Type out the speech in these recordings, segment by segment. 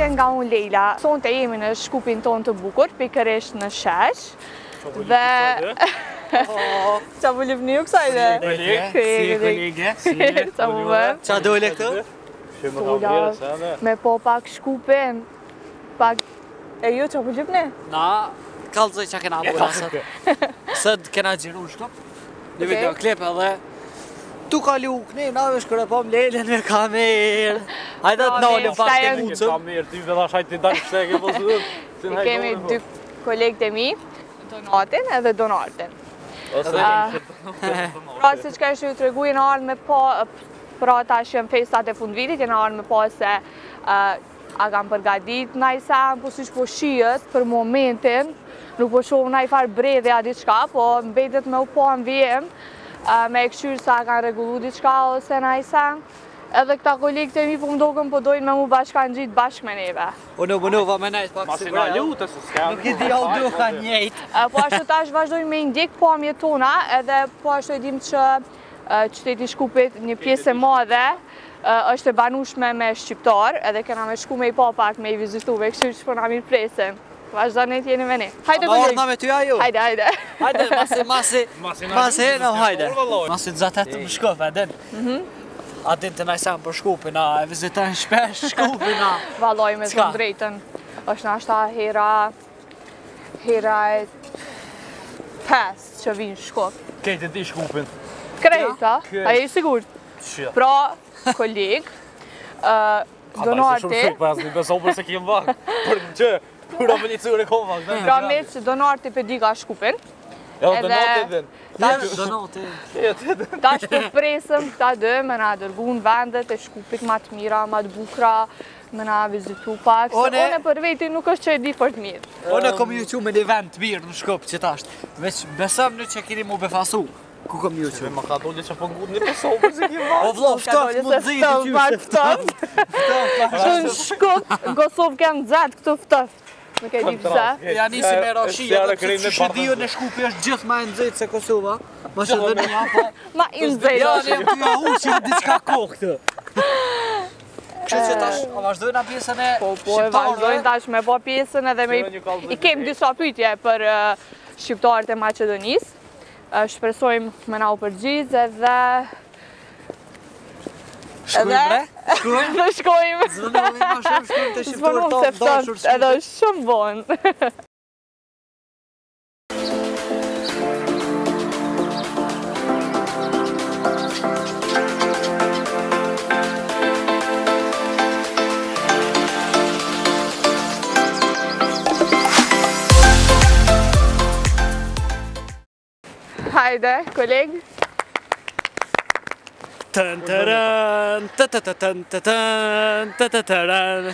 përshëndetje nga unë Leila. Sonte jemi në shkupin tonë të bukur, pikërisht në Shesh. Dhe... Qa bu lipni ju kësajde? Si kolege? Qa bu bërë? Qa dole këtë? Me po pak shkupin. Pak... E ju qa bu lipni? Na, kalzoj qa kena bu nasët. Sëd kena gjiru shkop. Një video klip edhe tu kalu këne, na vesh kërë pom Lelen me kamerë. Hajde të nalim pas të mucëm. Kamerë, ty vedha shajt të dalë shteke po së I kemi dy kolegët e mi, Donatin edhe Donartin. Pra si që ka ishte ju të regu, jenë arë me po, pra ta shëm festat e fund vitit, jenë arë me po se a kam përgadit najsa, po si që po shijet për momentin, nuk po shumë naj farë bredhe a diqka, po mbetet me u po në vijem, me e këshyrë sa kanë regullu diqka ose najsa. Edhe këta kolegët e mi po mdokën po dojnë me mu bashkan gjitë bashkë me neve. Unë va me najtë pak si bërë. Nuk i di au du ka njejtë. Po ashtu tash vazhdojnë me indjek pamje tona, edhe po ashtu e dim që qyteti Shkupit një pjesë e madhe është e banushme me shqiptar, edhe kena me shku me i pa pak me i vizituve, kështu që po na mirë presim. Vazhdojnë e tjeni me ne. Hajde kolegë. Ma ordna me tyja ju? Hajde, hajde. Hajde, masi hejnë, hajde. Masi të zatet të më shkop, edin. A din të najsam për Shkupin, a vizitojnë shpesh Shkupin, a... Valoj me të drejten. është nashta hera e 5 që vinë Shkup. Kejtë ti Shkupin? Krejta, a je sigurt? Pra, koleg, Donarti... Shumë shik, pas një beso për se kjem vak. Për në që, pura për një cure kom vak. Pra me që Donarti për di ka Shkupin. Edhe Donarti din. Donarti. Ta shpër presëm këta dë me na dërgun vendet e Shkupit ma të mira, ma të bukra, me na vizitu pak, se one për veti nuk është që e di për të mirë. One kom ju që me një vend të mirë në Shkup që tasht, veç besëm në që keni mu befasu. Ku kom ju që? Ma ka dole që për ngut një beso për se kjem vak. O vlo, ftoft mu të zhiti qyshtë. Në Shkup, Kosovë kemë zetë këtu ftoft. Nuk e di pëse. Ja nisi me rashi, edhe që shëdio në Shkupi është gjithë ma e nëzëjtë se Kosova. Ma që dhe një apo... Ma i nëzëjtë. Ja, në jem të jahu që në diçka kohë këtë. Kështë që tash, a vazhdojnë a pjesën e shqiptarëve? Po, e vazhdojnë tash me po pjesën edhe me... I kemë disa pyetje për shqiptarët e Macedonisë. Shpresojmë me na u përgjigj edhe... Shkojmë bre? Shkojmë? Shkojmë. Zvënullim ma shumë shkojmë të shqiptarë tonë dashur shkojmë. Edhe është shumë bonë. Hajde, kolegë. Tën tërën, tën tërën.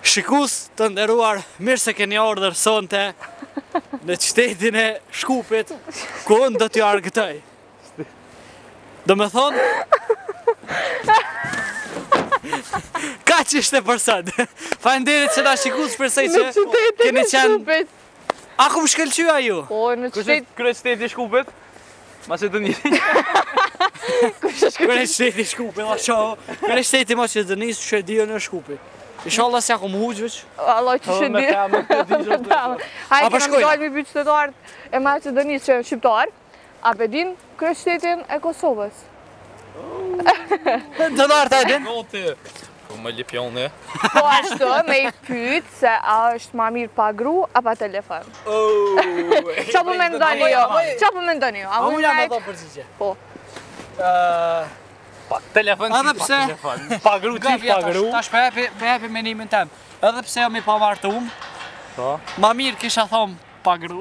Shikus të nderuar, mirë se keni ardhur sonte në qytetin e Shkupit, ku unë do t'ju argëtoj. Do me thonë... Ka që ishte për sot. Faleminderit që na shikus përsej që keni qenë... A ku më shkëlqyja ju? Po, në qytet... Kërë qyteti Shkupit? Macedonisë. Kërë qyteti Shkupit, a qoho. Kërë qyteti Macedonisë, që e dio në Shkupit. Inshallah se akum huqëveq. Allah që që di. Hajde, këna më dojnë mi bëjtë qytetarët e Macedonisë që e shqiptarë. A bedin kërë qytetin e Kosovës? Donarti e din? Po më lipjone. Po ashtu, me i pytë se a është ma mirë pa gru, a pa telefon. Qa po me ndoni jo? Qa po me ndoni jo? A mu jam e do përgjigje. Po. Telefon Edhe pse... Pa gru, qif pa gru. Tash për hepi menimin tem. Edhe pse jam i pa martum, ma mirë kisha thom pa gru.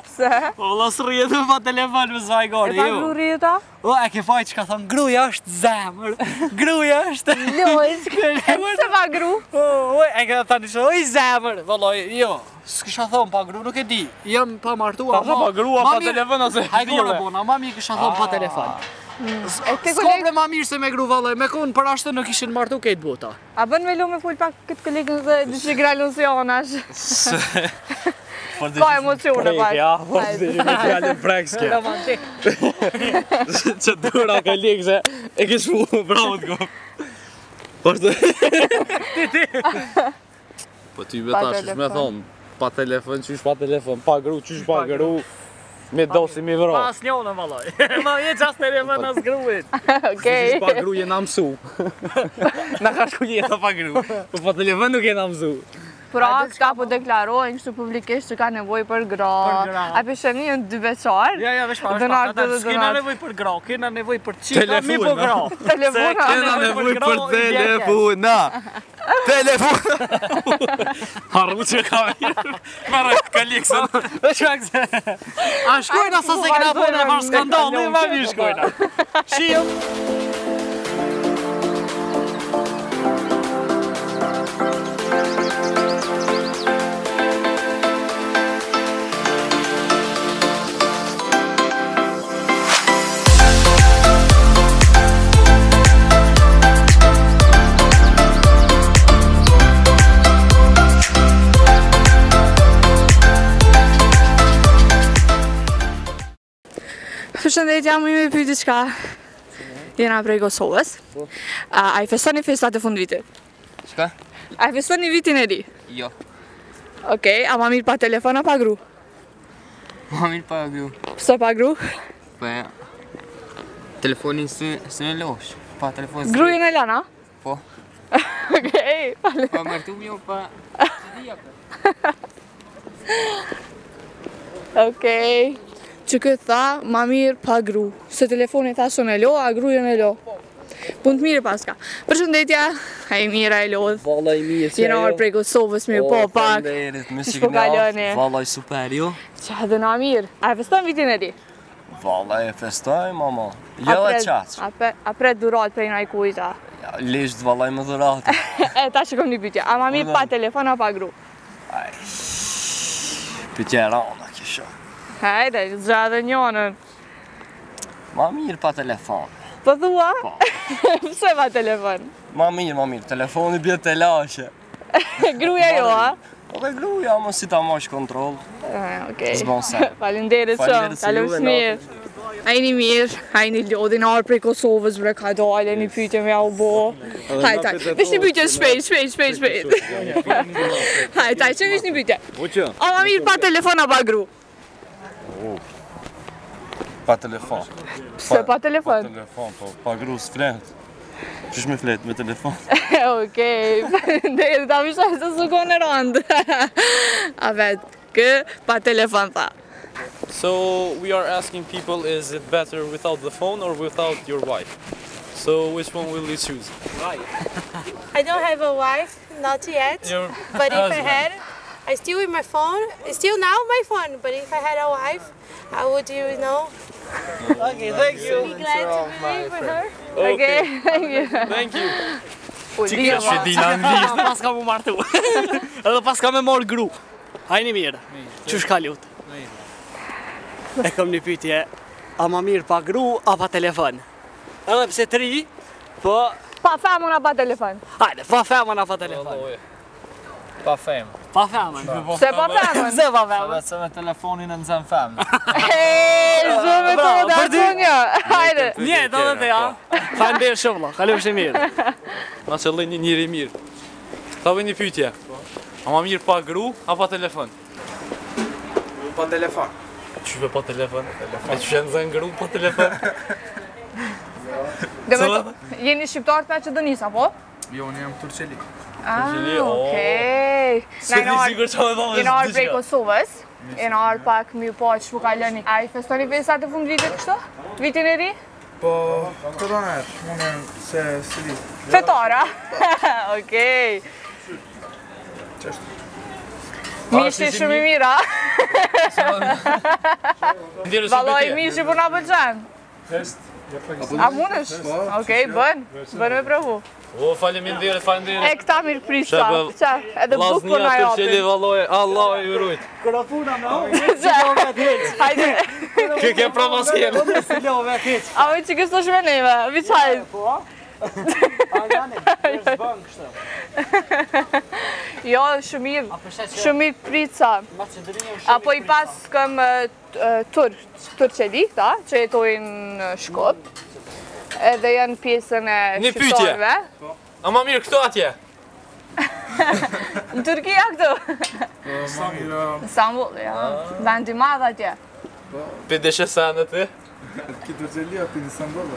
Pse? Po vëllas rrjetu pa telefon me zvaj gari, E pa gru rrjeta? O, e ke faj që ka thonë, gruja është zemër, gruja është... Lojz, se pa gru? O, e ke thani që, oj zemër, vëlloj, jo, s'kisha thonë pa gru, nuk e di, jam pa martu, Pa gru, a pa telefon, ose hajgore bona, ma mirë kisha thonë pa telefon. S'kople ma mirë se me gru vallaj, me konë për ashtë nuk ishin martu kejtë bota. A bën me lu me full pak këtë kolegën dhe dishë gralusionash? Ka emocione pak. Ja, po të dhe një fjallin prekske. Romantik. Që dura kolegë se e kish fu, bravo të gopë. Vazhdo. Po ty me tash me thon, pa telefon, qysh pa telefon, pa gru, qysh pa gru. Me dosi mi vro. Pas njone vallaj. Ma je qas telefon as gruit. Okej. Qysh pa gru jena mësu. Na ka shku jeta pa gru. Po pa telefon nuk jena mësu. Pra, këta po deklarojnë kështu publikisht që ka nevojë për gra. A pisheni në 2 veçar? Ja, veç pa, s'kena nevoj për gra, kena nevoj për qika, Telefona. mi po gra. Telefona. Kena nevoj për telefona. Telefona. Harru që ka mirë, ka liksën. A shkojna sa se kena po në farë skandal, me ma mirë shkojna. Shio. Përshëndetje, më i pyeti çka. Jena prej Kosovës. A i festoni festat e fundvitit? Çka? A i festoni vitin e ri? Jo. Okej, a ma mirë pa telefon a pa gru? Ma mirë pa gru. Pse pa gru? Po ja. Telefonin së në losh. Pa telefon së Grujën e lana? Po. Okej, Pa mërtum jo, pa... okej. Që këtë tha, ma mirë pa gru. Se telefonin tha son e lo, a grujën e lo. Punë të mirë paska. Përshëndetja, a i mira e lodhë. Valla i mirë që Jena orë prej Kosovës me po pak. Ish po kaloni. Valla i super jo. Qa dhe na mirë. A e feston vitin e ri? Valla e festoj mama. Jo e qaq. A pret durat prej naj kujta. Ja, lisht valla i më dhurati. E, ta që kom një pytja. A ma mirë pa telefon a pa gru? Pytje rana kisha. Hajde, gja dhe njonën. Ma mirë pa telefon. Po thua? Pse pa telefon? Ma mirë, telefoni bje të lashe. Gruja jo, a? Po dhe gruja, më si ta mosh kontrol. Okej. S'bon se. Falenderit shumë, Faleminderit se kalëm juve, mirë. Ajni mirë, ajni lodin arë prej Kosovës, bre ka dole, një pytje me au bo. Hajtaj, vish një pytje shpejt. Hajtaj, që vish një pytje? A ma mirë pa telefon a pa gru? Pa telefon. Pse pa telefon? Telefon, po pa gru s'flet. Qysh me flet me telefon? Okej, falenderit, ta visha se s'u kone rëndë. A vetë, kë pa telefon tha. So we are asking people, is it better without the phone or without your wife? So which one will you choose? I don't have a wife, not yet. Your But if I husband. had, I still with my phone. It's still now my phone. But if I had a wife, I would, you know, Okay, thank you. be glad to be with her. Okej, thank you. Thank you. Ulia, Shedina anglisht, pas ka mu martu. Edhe pas ka me mor gru. Hajni mirë, qysh ka lut? E kom një pytje, a ma mirë pa gru, a pa telefon? Edhe pse të ri, po, pa femën a pa telefon? hajde, pa femën a pa telefon. Pa fem. Pa femën. Se pa femën? Se pa femën. Vetë se me telefonin e nëzën fem. Hej, shumë të Bravo, da për ty. të një. Hajde. Njetë edhe te, ja. Falenderoj shumë, la, kalojmë shi mirë. Na qëllë një njëri mirë. Ta vë një pytje. A ma mirë pa gru, a pa telefon? Pa telefon. Qyve pa telefon? E që shenë zënë gru pa telefon? Jeni shqiptar të Maqedonisë, apo? Jo, unë jam turqeli. Okej. Se di sigur që me thonë Jena arë prej Kosovës. Jena arë pak mjë po që po kaloni. A i festoni festat e fund vitit kështu? Vitin e ri? Po, këto në erë, unë se di. Fetara? Okej. Mishi shumë i mira. Valoj mishi po na pëlqen. A mundesh? Okej, bën me provu. O, faleminderit. E këta mirë prisa. Shepë, Qa, edhe buk po na Vllaznia Turqeli japin. valloj, Allah ju rujt. Hajde. Kë ke prova s'kene. A me që kështë është me neve, viqaj. Jo, shumë mirë prica. Apo i pas këm turqeli, ta, që jetojnë në Shkop. Edhe janë pjesën e Një pytje. shqiptarëve. Ama mirë këto atje. Në Turkia këtu? Ma mirë, Istanbul, ja. Vend i madh atje. Pe deshesanë ti? ki Durxhelia për Istanbul.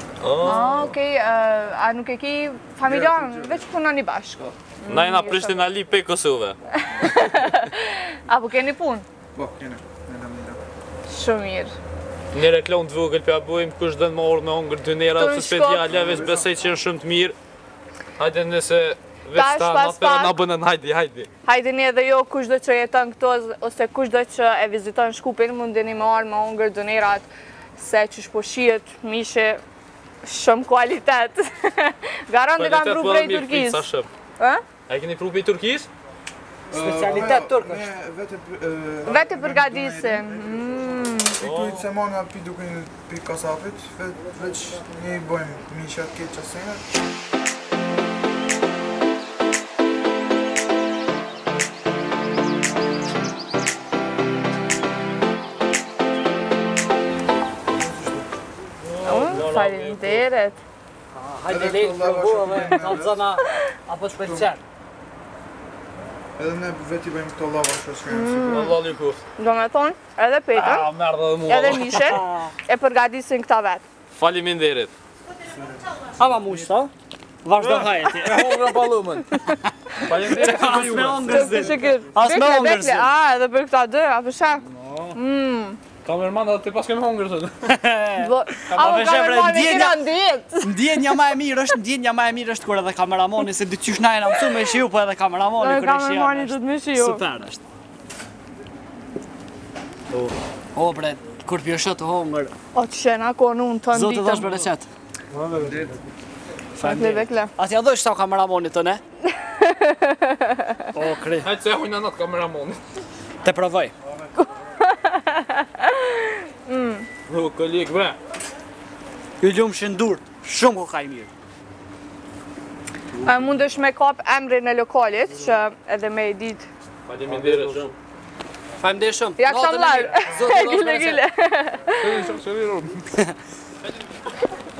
Okej, a nuk e ki familjan, veç punoni bashku? Na jena Prishtina li pe Kosovë. Apo keni punë? Po, kene. Shumë mirë. Një reklam të vogël për abojmë, kush dënë më orë me hongër dynera ose speciale, veç besej që janë shumë të mirë. Hajde nëse veç ta natëra na bënën, hajde. Hajdeni edhe jo kushdo që jeton këto, ose kushdo që e viziton Shkupin, mundeni me arë me hongër dënerat, se që shpo shihet mishe shumë kualitet. Garant e kam pru prej Turkis. A keni pru prej Turkis? Specialitet turkësh. Vete përgatisin. Pikujt se mana pi duke pi kasapit, veç një i bojmë mishat këtë qasene. Faleminderit. Hajde lejtë provu edhe kalzana apo shpelqen. Edhe ne veti bëjmë këto lava që shkërëm. Allah liku. Do me thonë, edhe petën, Merdë dhe mua. edhe mishen, e përgatisin këta vetë. Faleminderit. Ama mush, sa? Vazhdo hajeti. E hongra palumën. Faleminderit që As me hongër zin. As me hongër zin. A, edhe për këta dy, a për shak? Kamerman edhe ti pas kemi hongër të. Amo kamerman me kina ndijet. Ndjenja ma e mirë është kur edhe kameramoni, se dy qysh na e na mësu me shiu, po edhe kameramoni kur e shiu. Kamermani du të me shiu. Super është. O bre, kur pjeshët të hongër, O të shena konë unë të zotë dhash nditëm. për recet. Bekle. Atja do ishtë ta kameramoni të ne? O, kri. Hajtë se hujna natë kameramonit. Te provoj. Bro, kolik, bre. Ju gjumë shëndur, shumë ku ka i mirë. Mundesh me kap emrin e lokalit, që edhe me e dit. Faleminderit shumë. Faleminderit shumë. Ja kësa mlarë. Gile, gile.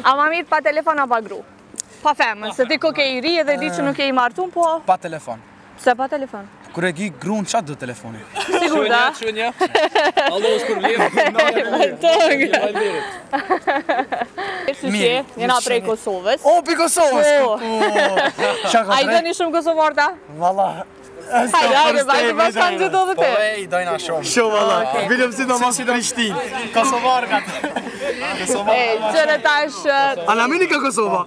A ma mirë pa telefon a pa gru? Pa femën, se ti ko ke i ri edhe di që nuk e i martun, po... Pa telefon. Pse pa telefon? Kur e gi grunë, qatë do telefoni? Sigur da? Shunja. Allo, s'kur vlerë. Mirë, jena prej Kosovës. O, pi Kosovës! A i dëni shumë Kosovarta? Valla. Hajde, pas kanë gjithë do dhe Po, te. i dojna shumë. Shumë, valla. Vidim si do mos i Prishtinë. Kosovarkat. Qëre tash... Alamini ka Kosova.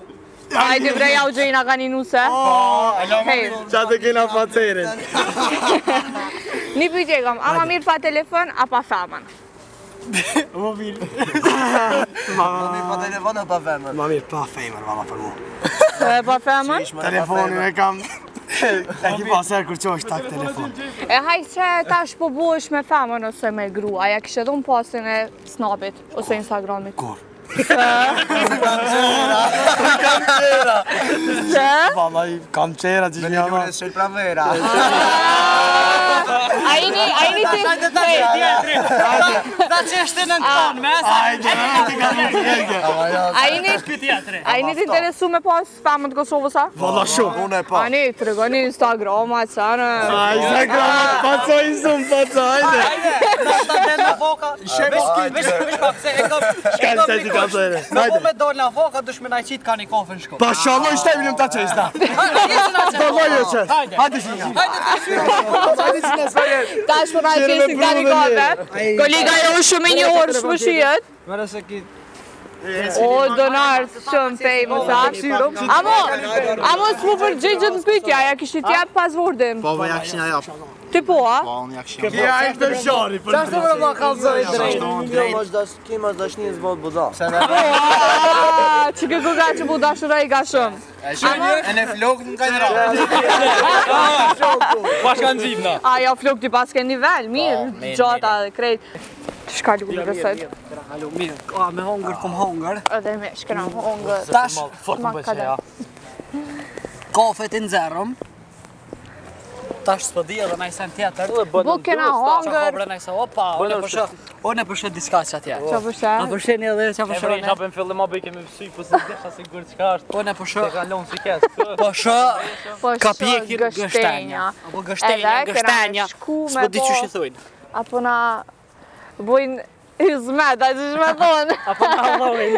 Hajde bre, ja u gjejna ka një nuse. Hej, Qatë kena facerin. një pyetje kam, a ma mirë pa telefon, a pa femën? Mobil. Pa telefon e pa femër? Ma mirë, pa fejmër, valla për mu. Pa femën? Telefonin e kam... E ki pasër kur që është tak telefon. E hajtë që tash po buesh me femën ose me grua, ja kishe dhun pasin e Snapit ose Instagramit? Kur? Se? Valla, kam qera që një ama. Shëll pra vera. A jeni ti... Ta që është në tonë, mes. A jeni ti interesu me pas femën të Kosovës, a? Valla shumë. Unë e pa. A një të regoni Instagram, a cënë... Instagram, paco i zumë, paco, hajde. Shkallë se ti ka zëre. Po me dollë në foka, dush me najqit ka një kofën shko. Pa shallo i shtemi në ta qesta. Hajde shinja. Ta është përna i qesin ka një kafe. Kollega jo shumë i një orë shpëshijet. Mere se ki... O, Donard, shumë famous, a? Amo s'mu përgjigjët në pytja, ja kishit jep pas vordin. Po, ja këshin a japë. Ti po, a? Po, unë ja këshin a japë. Kja e këtë shari. Qashtë më më kalzoj drejt? Ki më është një zbot buda. Që ke kuka që bu dashura i ka shumë. E në flokë në ka një rapë. Pas kanë zhivna. Ajo flok ti pas ke nivel, mirë, gjata dhe krejt. Shka lugu në rësët. Mirë, me hongër kom hongër. Edhe me shkëna hongër. Tash, Ma kada. kafet i nëzërëm. Tash s'po di edhe najsen tjetër. Bu kena hangër. Opa, unë e përshë diska që atje. Qa përshë? A përshëni edhe që përshë Emre, hapën fillim abe kemi mësuj, po se desha sigur çka është. Unë e përshë. Se kalon si kes. Përshë ka pjekir gështenja. Apo gështenja. S'po di që shi thujnë. Apo na bujnë hizmet, a që shme thonë.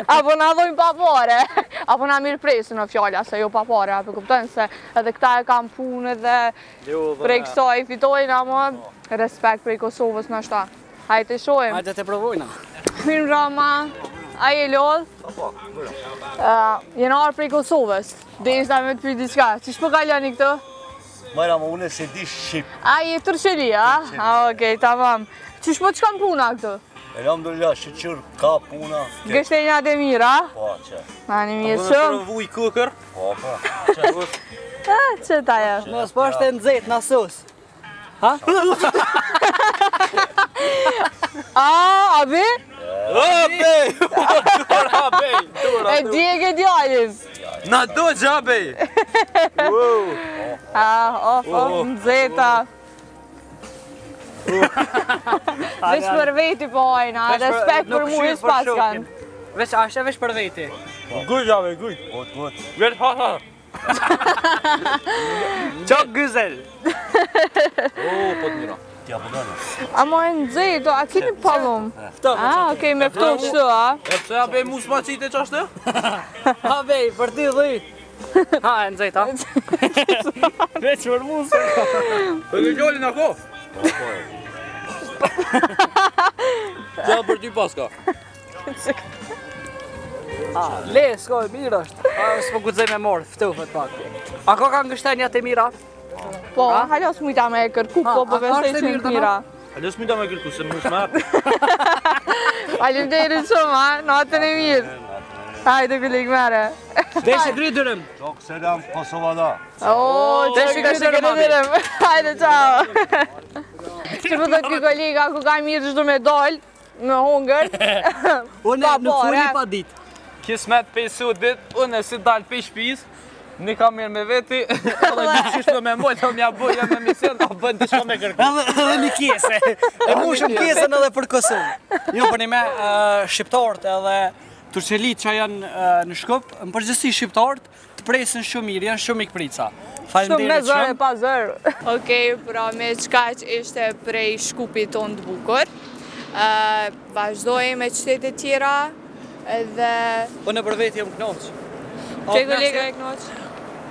Apo na dhojnë pa pare. Apo na mirë presin në fjalla, se jo pa pare. Apo kuptojnë se edhe këta e kam punë dhe prej kësaj fitojnë, ama respekt prej Kosovës në shta. Hajde të shojmë. Hajde të provojna. Hynë Rama, a je lodh? Jena arë prej Kosovës. Dhe ishta me të pyjt diçka. Qish po kaloni këtu? Majra më une se di Shqip. A je Turqeli, a? Okej, tamam. Qish po të shkam puna këtu? Elhamdulillah, shqyr ka puna. Gështenjat e mira? Po, që. Ani mirë shumë. Vuj kukër. Po, po. Që ta je? Mos po është e nëzit në sus. Ha? A be? Abe! E djeg e djallis. Na do gjabe! Nëzeta. Veç për veti po ajna, respekt për mu is pas kanë. Veç ashe veç për veti. Guj gjabe, guj! Gut, gut. Gret ha ha! Qok güzel. Po të mira. Tja po gana. A mo e nëzeto, a kini pallum? Okej, me këto kështu, a? E pëse abe mu s'ma qite qashtë? Ha bej, për ti dhujt. Ha, e nëzit, ha? Veç për mu se. Për në gjallin ako? Qa për ty paska? Le, s'ko e mirë është. S'po gudzej me morë, ftufet pak. A ko ka ngështenjat e mira? Po, halos mujta me kërku, po besoj që në mira. Halos mujta me kërku, se mu shmerë. Faleminderit shumë, a? Natën e mirë. Hajde, këllik mere. Deshe gry dërëm. Qok selam, Kosovada. Deshe gry dërëm. Hajde, qao. Që po të këj kollega, ku ka mirë qdo me dollë, me hongër. Unë nuk funi pa ditë. Kismet pesu dit, unë e si dalë pe shpiz, një kam mirë me veti, edhe një qyshme me mojtë, dhe mja boja me mision, a bënd të shko me kërku. Edhe një kjese, e mu shumë kjesën edhe për Kosovë. Jo për një me shqiptarët edhe turqelit që janë në Shkup, në përgjësi shqiptarët të presin shumë mirë, janë shumë ikprica. Shumë me zërë e pa zërë. Okej, pra me qka që ishte prej Shkupit tonë të bukur, vazhdojmë me qytetet tjera, edhe... Unë për veti jam knoqë. Që kolega e knoqë?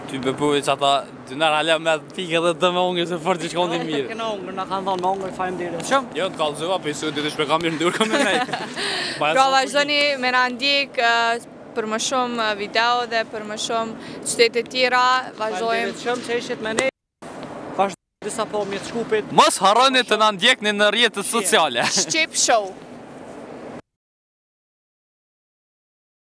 Ty bebuve që ata dynar ale me pike dhe dë me ongër se fërë që shkondin mirë. Këna ongër, na kanë thonë me ongër, fajmë dire. Shumë? Jo, të kalëzëva, pe su ditë shpe kam mirë ndur kam mirë nejtë. Pra vazhdojni me në ndjek për më shumë video dhe për më shumë qytetet tjera, vazhdojmë... Shumë që ishit me ne, vazhdojmë disa po mjetë Shkupit. Mos harroni të në ndjekni në rjetët sociale. Shqip Show.